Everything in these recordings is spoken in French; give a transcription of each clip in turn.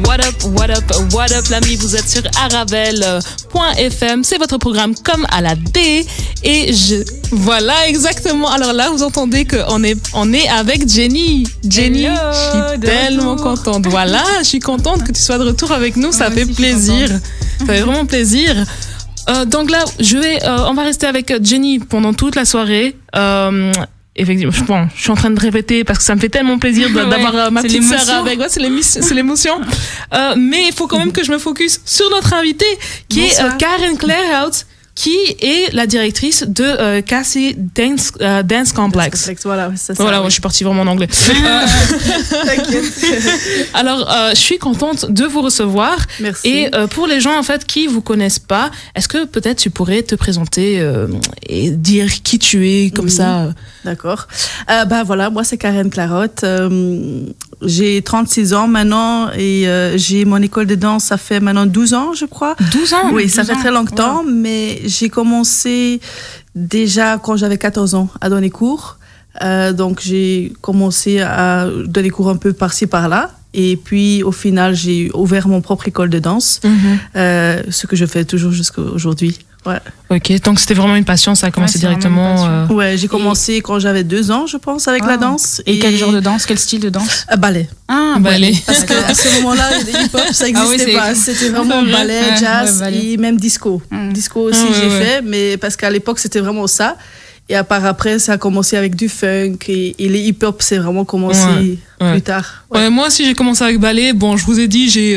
what up, l'ami, vous êtes sur Arabelle.fm, c'est votre programme comme à la D, et voilà, exactement. Alors là, vous entendez qu'on est avec Jenny. Jenny, hello, je suis tellement contente. Voilà, je suis contente que tu sois de retour avec nous, ça fait plaisir. Ça fait vraiment plaisir. Donc là, on va rester avec Jenny pendant toute la soirée. Effectivement, je suis en train de répéter parce que ça me fait tellement plaisir d'avoir ma petite sœur avec moi, c'est l'émotion. Mais il faut quand même que je me focus sur notre invitée qui est Karen Claerhout, qui est la directrice de Cassie Dance Complex. Voilà, c'est ça. Voilà, moi, je suis partie vraiment en anglais. T'inquiète. Alors, je suis contente de vous recevoir. Merci. Et pour les gens en fait qui vous connaissent pas, est-ce que peut-être tu pourrais te présenter et dire qui tu es comme ça? D'accord. Voilà, moi c'est Karen Claerhout. J'ai 36 ans maintenant et j'ai mon école de danse, ça fait maintenant 12 ans, je crois. 12 ans? Oui, ça fait très longtemps, mais j'ai commencé déjà quand j'avais 14 ans à donner cours. Donc j'ai commencé à donner cours un peu par-ci par-là. Et puis au final, j'ai ouvert mon propre école de danse, ce que je fais toujours jusqu'à aujourd'hui. Ouais. Ok, donc c'était vraiment une passion, ça a commencé directement. Ouais, j'ai commencé quand j'avais 2 ans, je pense, avec la danse. Et quel genre de danse, quel style de danse? Ballet. Ah, ballet. Parce qu'à ce moment-là, le hip-hop, ça n'existait pas. C'était vraiment ballet, jazz et même disco. Disco aussi, j'ai fait, mais parce qu'à l'époque, c'était vraiment ça. Et à part après, ça a commencé avec du funk et les hip-hop, c'est vraiment commencé plus tard. Ouais, moi aussi, j'ai commencé avec ballet. Bon, je vous ai dit, j'ai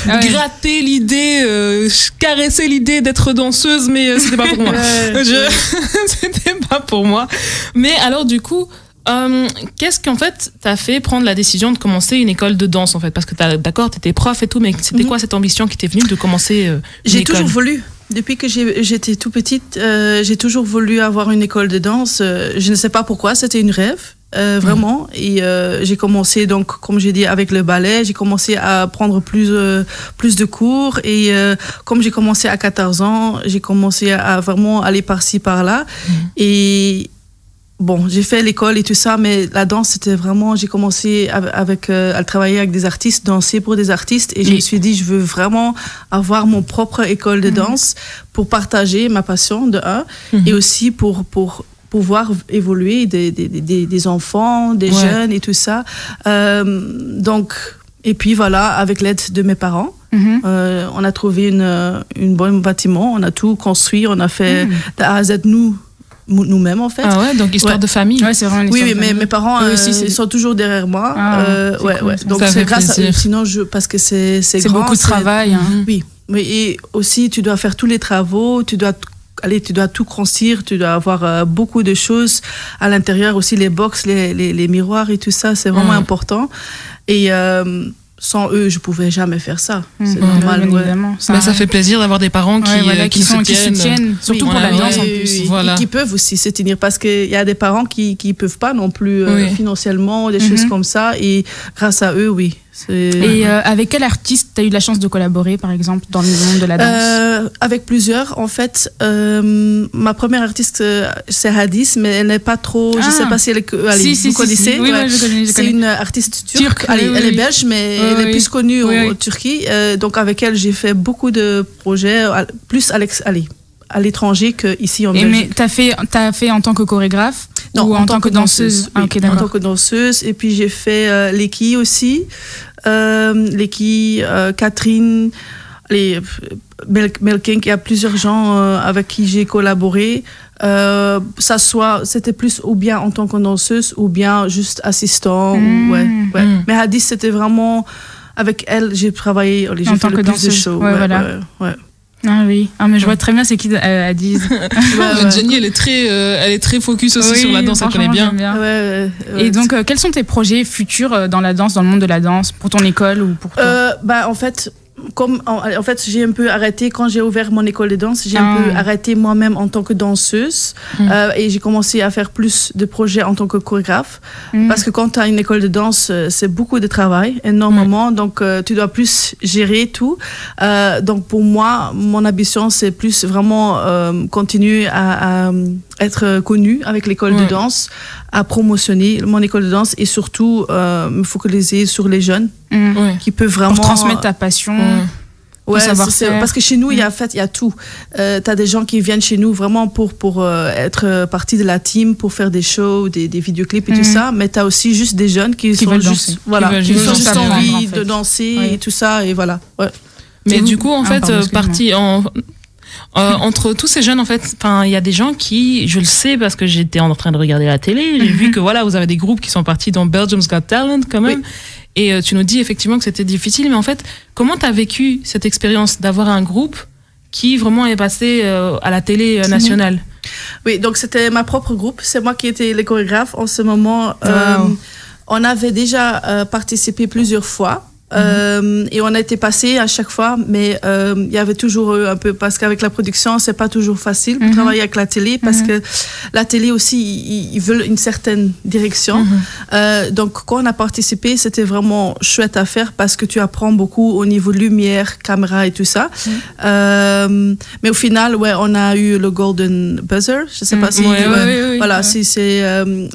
gratté l'idée, caressé l'idée d'être danseuse, mais c'était pas pour moi. C'était pas pour moi. Mais alors, du coup, qu'est-ce qu'en fait t'as fait prendre la décision de commencer une école de danse en fait? Parce que d'accord, t'étais prof et tout, mais c'était quoi cette ambition qui t'est venue de commencer une J'ai école? toujours voulu. Depuis que j'étais tout petite, j'ai toujours voulu avoir une école de danse. Je ne sais pas pourquoi, c'était une rêve, vraiment. Et j'ai commencé, donc, comme j'ai dit, avec le ballet. J'ai commencé à prendre plus de cours. Et comme j'ai commencé à 14 ans, j'ai commencé à vraiment aller par-ci, par-là. Et bon, j'ai fait l'école et tout ça, mais la danse, c'était vraiment... J'ai commencé à travailler avec des artistes, danser pour des artistes. Et je me suis dit, je veux vraiment avoir mon propre école de danse pour partager ma passion, de un, et aussi pour pouvoir évoluer des enfants, des jeunes et tout ça. Donc, et puis voilà, avec l'aide de mes parents, on a trouvé une bonne bâtiment, on a tout construit, on a fait de A à Z nous-mêmes en fait. Ah ouais, donc histoire de famille. Ouais, c'est vraiment une histoire de famille. Mais mes parents ils sont toujours derrière moi. Cool, donc c'est grâce à eux. Sinon, parce que c'est grand, beaucoup de travail. Oui, et aussi tu dois faire tous les travaux, tu dois tout construire, tu dois avoir beaucoup de choses à l'intérieur, aussi les box, les miroirs et tout ça, c'est vraiment important. Et sans eux, je pouvais jamais faire ça. C'est normal. Évidemment. Ça fait plaisir d'avoir des parents qui soutiennent, surtout pour la danse en plus. Et qui peuvent aussi se tenir, parce qu'il y a des parents qui peuvent pas non plus financièrement, des choses comme ça. Et grâce à eux, oui. Et avec quel artiste tu as eu la chance de collaborer, par exemple, dans le monde de la danse? Avec plusieurs, en fait. Ma première artiste, c'est Hadis, mais elle n'est pas trop... Je ne sais pas si elle vous connaissez. Oui, je connais. C'est une artiste turque. Elle est belge, mais elle est plus connue en Turquie. Donc, avec elle, j'ai fait beaucoup de projets, plus à l'étranger qu'ici en Belgique. Mais t'as fait en tant que chorégraphe? Non, ou en tant que danseuse? Oui, Okay, en tant que danseuse. Et puis j'ai fait Leki aussi. Leki, Catherine, Melking. Il y a plusieurs gens avec qui j'ai collaboré. C'était plus ou bien en tant que danseuse ou bien juste assistant. Mais Hadis, c'était vraiment... Avec elle, j'ai travaillé, j'ai fait le plus de shows. Ah oui, mais je vois très bien c'est qui Hadis. Jenny, elle est très focus aussi sur la danse, elle connaît bien. Et donc, quels sont tes projets futurs dans la danse, dans le monde de la danse, pour ton école ou pour toi? En fait, j'ai un peu arrêté quand j'ai ouvert mon école de danse. J'ai un peu arrêté moi-même en tant que danseuse et j'ai commencé à faire plus de projets en tant que chorégraphe parce que quand tu as une école de danse, c'est beaucoup de travail, énormément. Donc, tu dois plus gérer tout. Donc, pour moi, mon ambition, c'est plus vraiment continuer à être connue avec l'école de danse, à promotionner mon école de danse et surtout me focaliser sur les jeunes qui peuvent vraiment... Pour transmettre ta passion. Ouais, parce que chez nous, il y a tout. T'as des gens qui viennent chez nous vraiment pour être partie de la team, pour faire des shows, des vidéoclips et tout ça. Mais t'as aussi juste des jeunes qui sont juste, qui ont juste envie de danser et tout ça, et voilà. Ouais. Mais du coup, en fait, entre tous ces jeunes, en fait, il y a des gens qui, je le sais parce que j'étais en train de regarder la télé, j'ai vu que voilà, vous avez des groupes qui sont partis dans Belgium's Got Talent quand même. Oui. Et tu nous dis effectivement que c'était difficile, mais en fait, comment tu as vécu cette expérience d'avoir un groupe qui vraiment est passé à la télé nationale? Oui, donc c'était ma propre groupe. C'est moi qui étais le chorégraphe en ce moment. On avait déjà participé plusieurs fois. Et on a été passé à chaque fois, mais il y avait toujours un peu, parce qu'avec la production, c'est pas toujours facile pour travailler avec la télé, parce que la télé aussi, ils veulent une certaine direction. Donc, quand on a participé, c'était vraiment chouette à faire parce que tu apprends beaucoup au niveau de lumière, caméra et tout ça. Mais au final, on a eu le Golden Buzzer. Je sais pas si... Voilà,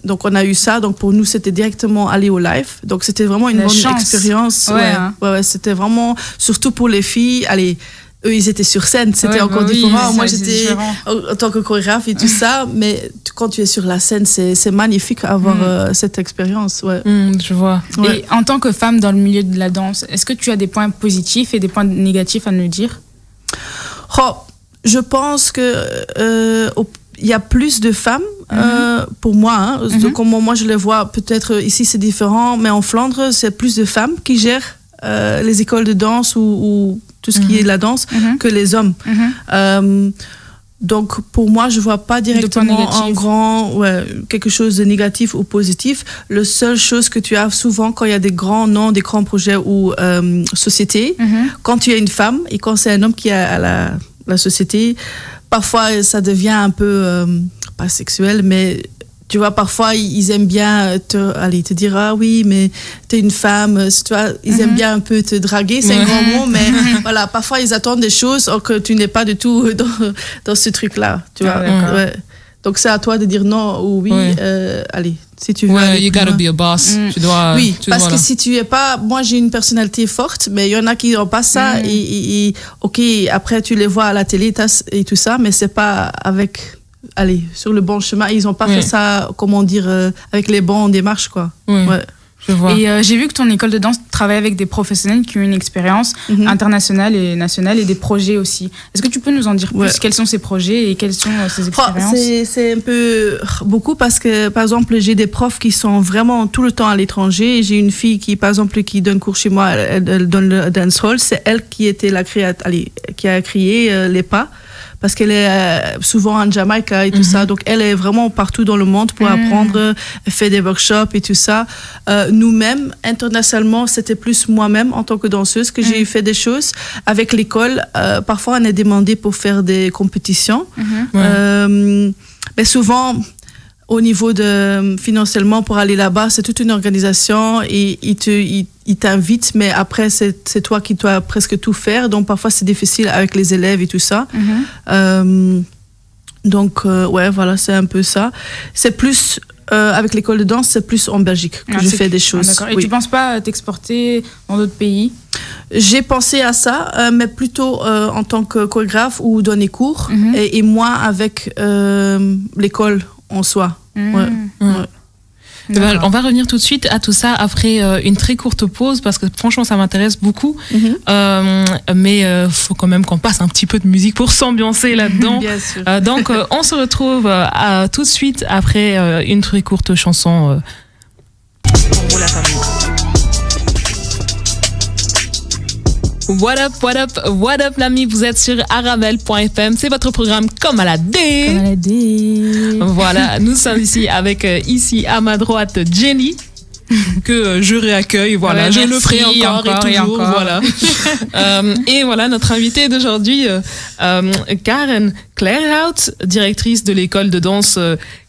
donc on a eu ça. Donc, pour nous, c'était directement aller au live. Donc, c'était vraiment une bonne expérience. Ouais, c'était vraiment, surtout pour les filles, allez, eux ils étaient sur scène, c'était encore différent. Moi j'étais en tant que chorégraphe et tout ça, mais quand tu es sur la scène, c'est magnifique d'avoir cette expérience. Je vois. Et en tant que femme dans le milieu de la danse, est-ce que tu as des points positifs et des points négatifs à nous dire? Je pense que il y a plus de femmes pour moi. Comment moi je les vois, peut-être ici c'est différent, mais en Flandre c'est plus de femmes qui gèrent les écoles de danse ou tout ce qui est la danse que les hommes. Donc pour moi je vois pas directement quelque chose de négatif ou positif. La seule chose que tu as souvent quand il y a des grands noms, des grands projets ou sociétés, quand tu es une femme et quand c'est un homme qui est à la société, parfois ça devient un peu pas sexuel, mais tu vois, parfois ils aiment bien te dire ah oui, mais t'es une femme, tu vois, ils aiment bien un peu te draguer, c'est un grand mot, mais voilà, parfois ils attendent des choses que tu n'es pas du tout dans ce truc-là, tu vois. Donc c'est à toi de dire non ou oui. Allez, si tu veux. You gotta be a boss. Tu dois. Oui, parce que si tu es pas, moi j'ai une personnalité forte, mais il y en a qui n'ont pas ça et ok, après tu les vois à la télé et tout ça, mais c'est pas avec. Allez, sur le bon chemin, ils n'ont pas fait ça, comment dire, avec les bonnes démarches, quoi. Je vois. Et j'ai vu que ton école de danse travaille avec des professionnels qui ont une expérience internationale et nationale et des projets aussi. Est-ce que tu peux nous en dire plus? Quels sont ces projets et quelles sont ces expériences? C'est un peu beaucoup parce que, par exemple, j'ai des profs qui sont vraiment tout le temps à l'étranger. J'ai une fille qui, par exemple, qui donne cours chez moi, elle donne le dancehall. C'est elle qui était qui a créé les pas. Parce qu'elle est souvent en Jamaïque et tout ça. Donc, elle est vraiment partout dans le monde pour apprendre, elle fait des workshops et tout ça. Nous-mêmes, internationalement, c'était plus moi-même en tant que danseuse que j'ai fait des choses. Avec l'école, parfois, on est demandé pour faire des compétitions. Mais souvent, au niveau de financièrement, pour aller là-bas, c'est toute une organisation et ils t'invitent, mais après, c'est toi qui dois presque tout faire. Donc, parfois, c'est difficile avec les élèves et tout ça. Donc, voilà, c'est un peu ça. C'est plus, avec l'école de danse, c'est plus en Belgique que je fais des choses. Et tu ne penses pas t'exporter dans d'autres pays? J'ai pensé à ça, mais plutôt en tant que chorégraphe ou donner cours. Et moi, avec l'école en soi. On va revenir tout de suite à tout ça après une très courte pause parce que franchement ça m'intéresse beaucoup. Mais faut quand même qu'on passe un petit peu de musique pour s'ambiancer là-dedans. Bien sûr. Donc on se retrouve tout de suite après une très courte chanson pour vous la famille. What up, what up, what up, l'ami, vous êtes sur Arabelle.fm, c'est votre programme Comme à la D. Comme à la D. Voilà, nous sommes ici avec, ici à ma droite, Jenny, que je réaccueille, voilà, je le ferai encore et toujours, voilà. Et voilà, notre invitée d'aujourd'hui, Karen Claerhout, directrice de l'école de danse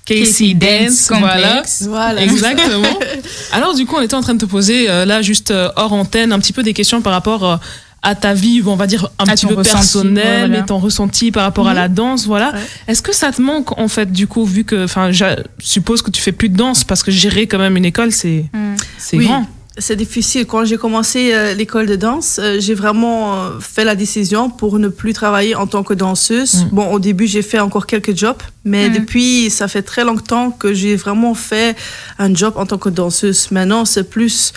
KC Dance, voilà, exactement. Alors du coup, on était en train de te poser, là, juste hors antenne, un petit peu des questions par rapport à ta vie, on va dire un petit peu personnelle, et ton ressenti par rapport à la danse, voilà. Ouais. Est-ce que ça te manque en fait du coup, vu que, enfin, je suppose que tu fais plus de danse parce que gérer quand même une école, c'est grand. C'est difficile. Quand j'ai commencé l'école de danse, j'ai vraiment fait la décision pour ne plus travailler en tant que danseuse. Bon, au début, j'ai fait encore quelques jobs, mais depuis, ça fait très longtemps que j'ai vraiment fait un job en tant que danseuse. Maintenant, c'est plus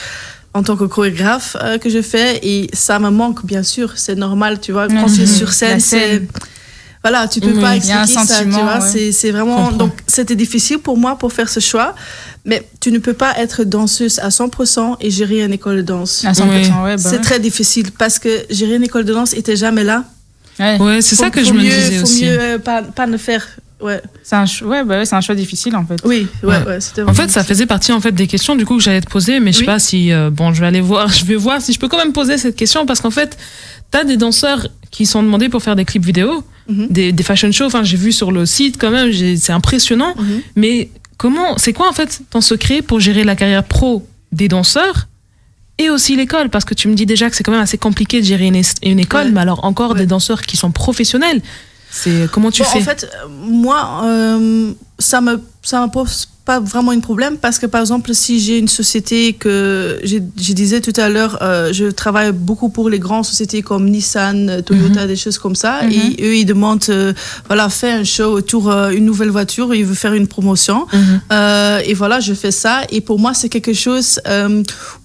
en tant que chorégraphe que je fais, et ça me manque, bien sûr. C'est normal, tu vois. Quand tu es sur scène, c'est... Voilà, tu peux pas expliquer ça, tu vois. C'est vraiment... Donc, c'était difficile pour moi pour faire ce choix. Mais tu ne peux pas être danseuse à 100% et gérer une école de danse. À 100%, c'est très difficile parce que gérer une école de danse n'était jamais là. Ouais, c'est ça que je me disais aussi. Faut mieux pas le faire. Ouais. C'est un choix difficile en fait. Oui, c'était en fait, ça faisait partie en fait des questions du coup que j'allais te poser, mais je sais pas si je vais voir si je peux quand même poser cette question, parce qu'en fait, t'as des danseurs qui sont demandés pour faire des clips vidéo, des fashion shows. Enfin, j'ai vu sur le site quand même, c'est impressionnant. Mais c'est quoi en fait ton secret pour gérer la carrière pro des danseurs et aussi l'école? Parce que tu me dis déjà que c'est quand même assez compliqué de gérer une école, mais alors encore des danseurs qui sont professionnels. Comment tu fais? En fait, moi, ça me pose pas vraiment un problème, parce que par exemple, si j'ai une société que je disais tout à l'heure, je travaille beaucoup pour les grandes sociétés comme Nissan, Toyota, des choses comme ça, et eux ils demandent fais un show autour une nouvelle voiture, ils veulent faire une promotion, et voilà, je fais ça, et pour moi c'est quelque chose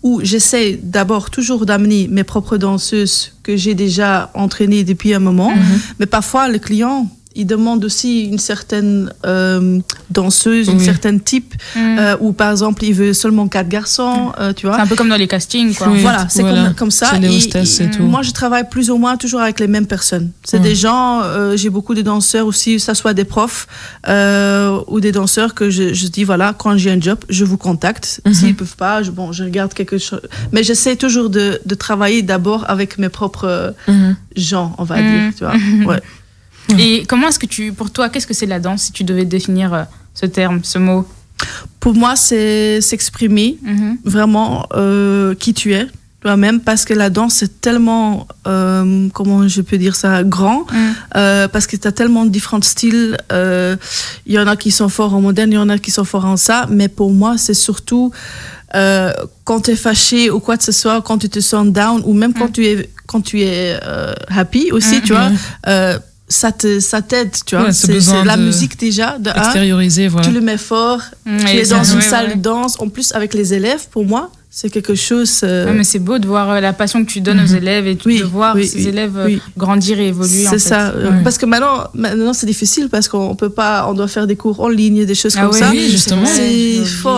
où j'essaie d'abord toujours d'amener mes propres danseuses que j'ai déjà entraînées depuis un moment, mais parfois le client il demande aussi une certaine danseuse, une certaine type, ou par exemple, il veut seulement 4 garçons, tu vois. C'est un peu comme dans les castings, quoi. Voilà, c'est comme ça. C'est les hostesses et tout. Moi, je travaille plus ou moins toujours avec les mêmes personnes. C'est des gens, j'ai beaucoup de danseurs aussi, que ce soit des profs ou des danseurs que je dis, voilà, quand j'ai un job, je vous contacte. S'ils ne peuvent pas, je regarde quelque chose. Mais j'essaie toujours de travailler d'abord avec mes propres gens, on va dire, tu vois. Ouais. Et comment est-ce que pour toi, qu'est-ce que c'est la danse, si tu devais définir ce terme, ce mot? Pour moi, c'est s'exprimer vraiment qui tu es, toi-même, parce que la danse, c'est tellement, comment je peux dire ça, grand, parce que tu as tellement de différents styles. Il y en a qui sont forts en moderne, il y en a qui sont forts en ça, mais pour moi, c'est surtout quand tu es fâché ou quoi que ce soit, quand tu te sens down, ou même quand tu es happy aussi, tu vois. Ça t'aide, tu vois. C'est la musique déjà, extérioriser, voilà. Tu le mets fort, tu es dans une salle de danse. En plus, avec les élèves, pour moi, c'est quelque chose... mais c'est beau de voir la passion que tu donnes aux élèves et de voir ces élèves grandir et évoluer. C'est ça. Parce que maintenant c'est difficile, parce qu'on peut pas, on doit faire des cours en ligne, des choses comme ça. Oui, justement.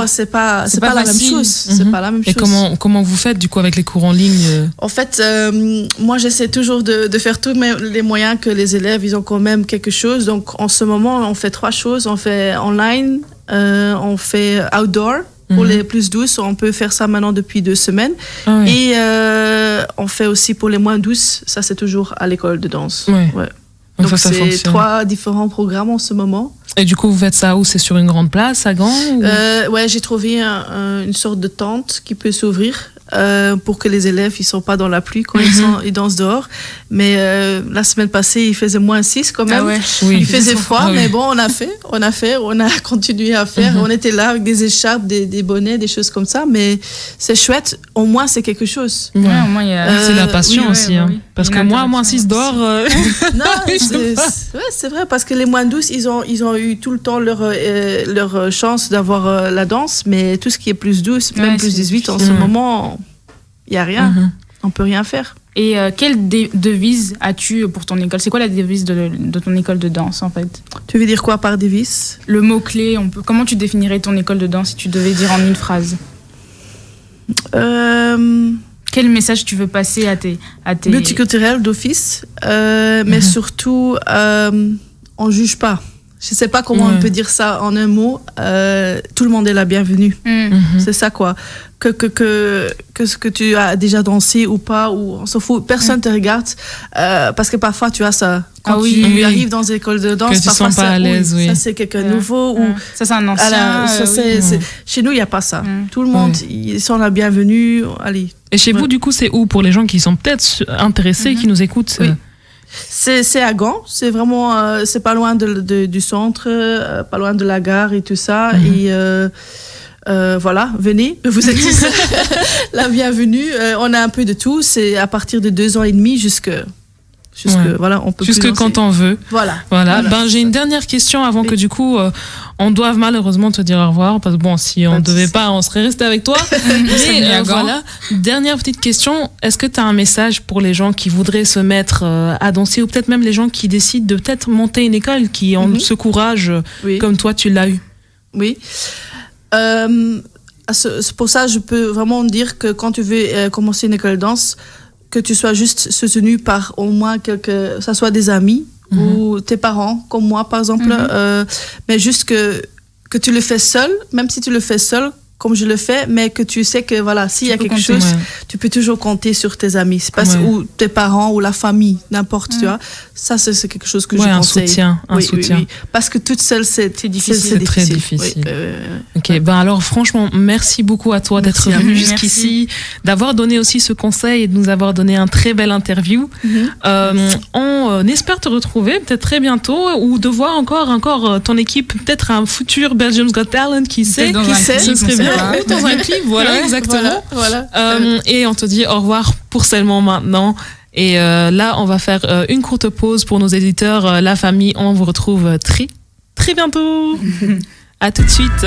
C'est pas la même chose. C'est pas la même chose. Et comment vous faites du coup avec les cours en ligne? En fait, moi j'essaie toujours de faire tous les moyens que les élèves, ils ont quand même quelque chose. Donc en ce moment, on fait 3 choses. On fait online, on fait outdoor. Pour les plus douces, on peut faire ça maintenant depuis 2 semaines. Et on fait aussi pour les moins douces, ça c'est toujours à l'école de danse. Ouais. Donc ça c'est 3 différents programmes en ce moment. Et du coup, vous faites ça où? C'est sur une grande place, à Gand? Ouais, j'ai trouvé une sorte de tente qui peut s'ouvrir pour que les élèves ils sont pas dans la pluie quand ils dansent dehors. Mais la semaine passée, il faisait -6 quand même. Il faisait froid, mais bon, on a continué à faire. On était là avec des écharpes, des bonnets, des choses comme ça. Mais c'est chouette. Au moins, c'est quelque chose. Au moins, c'est la passion aussi. Parce que moi, -6 dehors... Non, c'est vrai, parce que les moins douces, ils ont eu tout le temps leur chance d'avoir la danse, mais tout ce qui est plus douce, même plus 18, en ce moment, il n'y a rien. On peut rien faire. Et quelle devise as-tu pour ton école? C'est quoi la devise de ton école de danse, en fait? Tu veux dire quoi par devise? Le mot-clé, comment tu définirais ton école de danse si tu devais dire en une phrase? Quel message tu veux passer à tes... Multiculturel d'office, mais surtout, on ne juge pas. Je sais pas comment on peut dire ça en un mot. Tout le monde est la bienvenue. C'est ça, quoi. Que ce que tu as déjà dansé ou pas, ou on s'en fout, personne te regarde. Parce que parfois, tu as ça. Quand tu arrives dans une école de danse, que tu parfois, sens pas à l'aise, ça c'est quelqu'un nouveau. Ou, ça, c'est un ancien. Chez nous, il n'y a pas ça. Tout le monde, ils sont la bienvenue. Allez. Et chez vous, du coup, c'est où pour les gens qui sont peut-être intéressés, qui nous écoutent? C'est à Gand, c'est vraiment, c'est pas loin du centre, pas loin de la gare et tout ça. Et voilà, venez, vous êtes la bienvenue. On a un peu de tout, c'est à partir de 2 ans et demi jusque voilà, on peut jusque quand on veut. Voilà. Ben, j'ai une dernière question avant que du coup on doive malheureusement te dire au revoir, parce que bon, si on ne devait pas, on serait resté avec toi. Mais voilà, dernière petite question, est-ce que tu as un message pour les gens qui voudraient se mettre à danser, ou peut-être même les gens qui décident de peut-être monter une école, qui ont ce courage comme toi tu l'as eu? Oui. Pour ça, je peux vraiment dire que quand tu veux commencer une école de danse, que tu sois juste soutenu par au moins ça soit des amis ou tes parents, comme moi par exemple, mais juste que tu le fais seul, même si tu le fais seul, comme je le fais, mais que tu sais que voilà, s'il y a quelque chose, tu peux toujours compter sur tes amis, ou tes parents ou la famille, n'importe, tu vois. Ça, c'est quelque chose que je conseille. Un soutien. Oui. Parce que toute seule, c'est difficile. C'est très difficile. Ok, ben alors franchement, merci beaucoup à toi d'être venu jusqu'ici, d'avoir donné aussi ce conseil et de nous avoir donné un très bel interview. On espère te retrouver peut-être très bientôt, ou de voir encore ton équipe, peut-être un futur Belgium's Got Talent, qui sait, ce serait bien. Dans un clip, voilà, exactement. Voilà. Et on te dit au revoir pour seulement maintenant. Et là, on va faire une courte pause pour nos éditeurs. La famille, on vous retrouve très, très bientôt. À tout de suite.